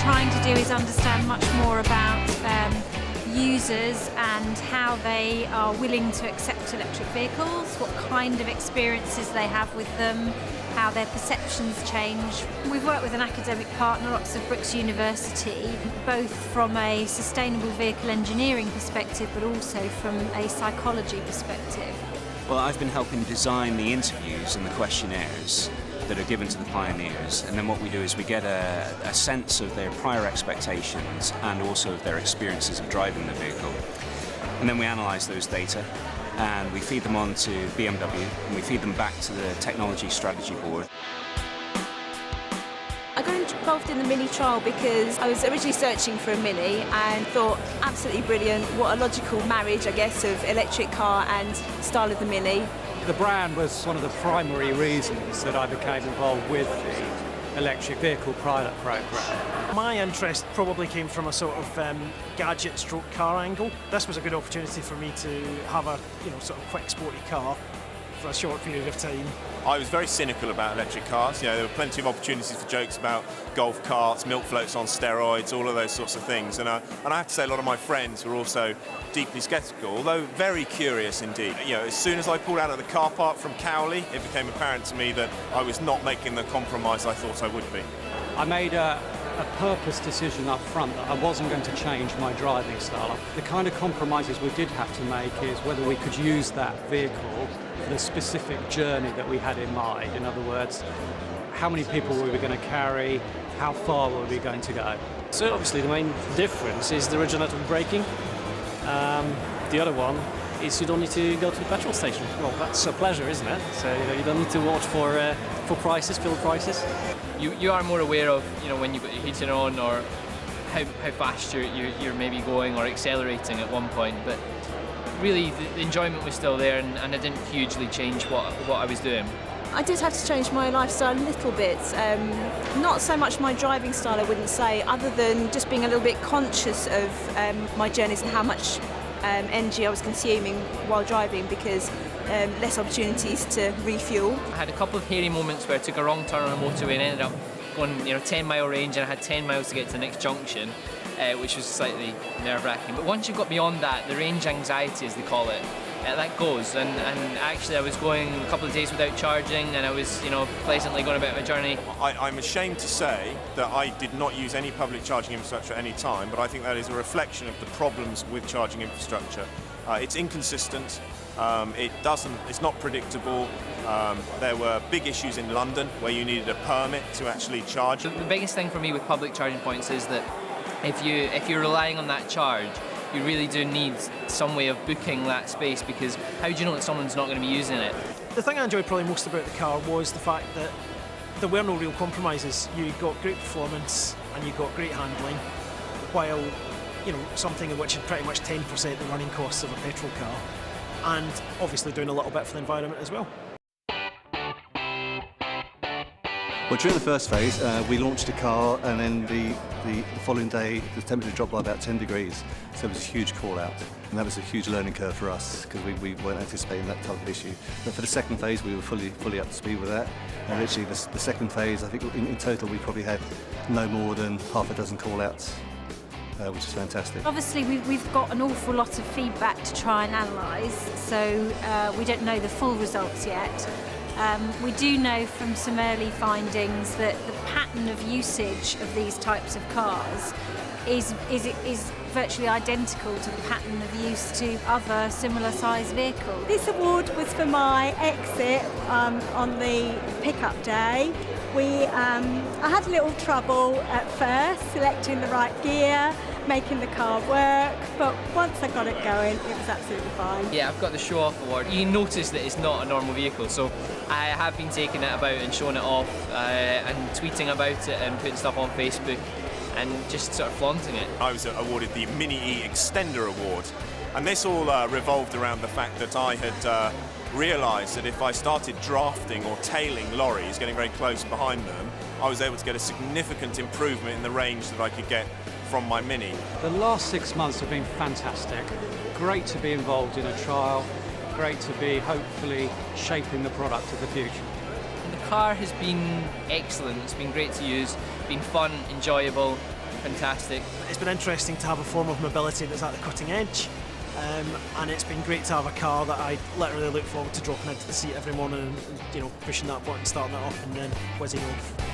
trying to do is understand much more about users and how they are willing to accept electric vehicles, what kind of experiences they have with them, how their perceptions change. We've worked with an academic partner, Oxford Brookes University, both from a sustainable vehicle engineering perspective but also from a psychology perspective. Well, I've been helping design the interviews and the questionnaires that are given to the pioneers, and then what we do is we get a sense of their prior expectations and also of their experiences of driving the vehicle. And then we analyse those data and we feed them on to BMW and we feed them back to the Technology Strategy Board. I got involved in the Mini trial because I was originally searching for a Mini and thought, absolutely brilliant, what a logical marriage, I guess, of electric car and style of the Mini. The brand was one of the primary reasons that I became involved with the electric vehicle pilot programme. My interest probably came from a sort of gadget stroke car angle. This was a good opportunity for me to have a sort of quick sporty car for a short period of time. I was very cynical about electric cars. There were plenty of opportunities for jokes about golf carts, milk floats on steroids, all of those sorts of things. And I have to say a lot of my friends were also deeply sceptical, although very curious indeed. As soon as I pulled out of the car park from Cowley, it became apparent to me that I was not making the compromise I thought I would be. I made a purpose decision up front that I wasn't going to change my driving style. The kind of compromises we did have to make is whether we could use that vehicle for the specific journey that we had in mind. In other words, how many people were we going to carry, how far were we going to go. So obviously the main difference is the regenerative braking. The other one is you don't need to go to the petrol station. Well, that's a pleasure, isn't it? So you don't need to watch for prices, fuel prices. You are more aware of when you've got your heating on or how fast you're maybe going or accelerating at one point, but really the enjoyment was still there, and I didn't hugely change what I was doing. I did have to change my lifestyle a little bit. Not so much my driving style, I wouldn't say, other than just being a little bit conscious of my journeys and how much energy I was consuming while driving, because less opportunities to refuel. I had a couple of hairy moments where I took a wrong turn on a motorway and ended up going 10-mile range, and I had 10 miles to get to the next junction, which was slightly nerve-wracking. But once you got beyond that, the range anxiety, as they call it, that goes. And actually I was going a couple of days without charging, and I was pleasantly going about my journey. I'm ashamed to say that I did not use any public charging infrastructure at any time, but I think that is a reflection of the problems with charging infrastructure. It's inconsistent. It's not predictable. There were big issues in London where you needed a permit to actually charge. The biggest thing for me with public charging points is that if you're relying on that charge, you really do need some way of booking that space, because how do you know that someone's not going to be using it? The thing I enjoyed probably most about the car was the fact that there were no real compromises. You got great performance and you got great handling, while something in which is pretty much 10% the running costs of a petrol car, and obviously doing a little bit for the environment as well. Well, during the first phase, we launched a car, and then the following day, the temperature dropped by about 10 degrees. So it was a huge call out. And that was a huge learning curve for us, because we weren't anticipating that type of issue. But for the second phase, we were fully up to speed with that. And literally, the second phase, I think in total, we probably had no more than half a dozen call outs, which is fantastic. Obviously, we've got an awful lot of feedback to try and analyse, so we don't know the full results yet. We do know from some early findings that the pattern of usage of these types of cars is virtually identical to the pattern of use to other similar sized vehicles. This award was for my exit on the pickup day. I had a little trouble at first selecting the right gear, making the car work, but once I got it going, it was absolutely fine. Yeah, I've got the Show Off Award. You notice that it's not a normal vehicle, so I have been taking it about and showing it off and tweeting about it and putting stuff on Facebook and just sort of flaunting it. I was awarded the Mini E Extender Award, and this all revolved around the fact that I had realised that if I started drafting or tailing lorries, getting very close behind them, I was able to get a significant improvement in the range that I could get from my Mini. The last 6 months have been fantastic. Great to be involved in a trial, great to be hopefully shaping the product of the future. The car has been excellent. It's been great to use, been fun, enjoyable, fantastic. It's been interesting to have a form of mobility that's at the cutting edge, and it's been great to have a car that I literally look forward to dropping into the seat every morning and pushing that button, starting it up and then whizzing off.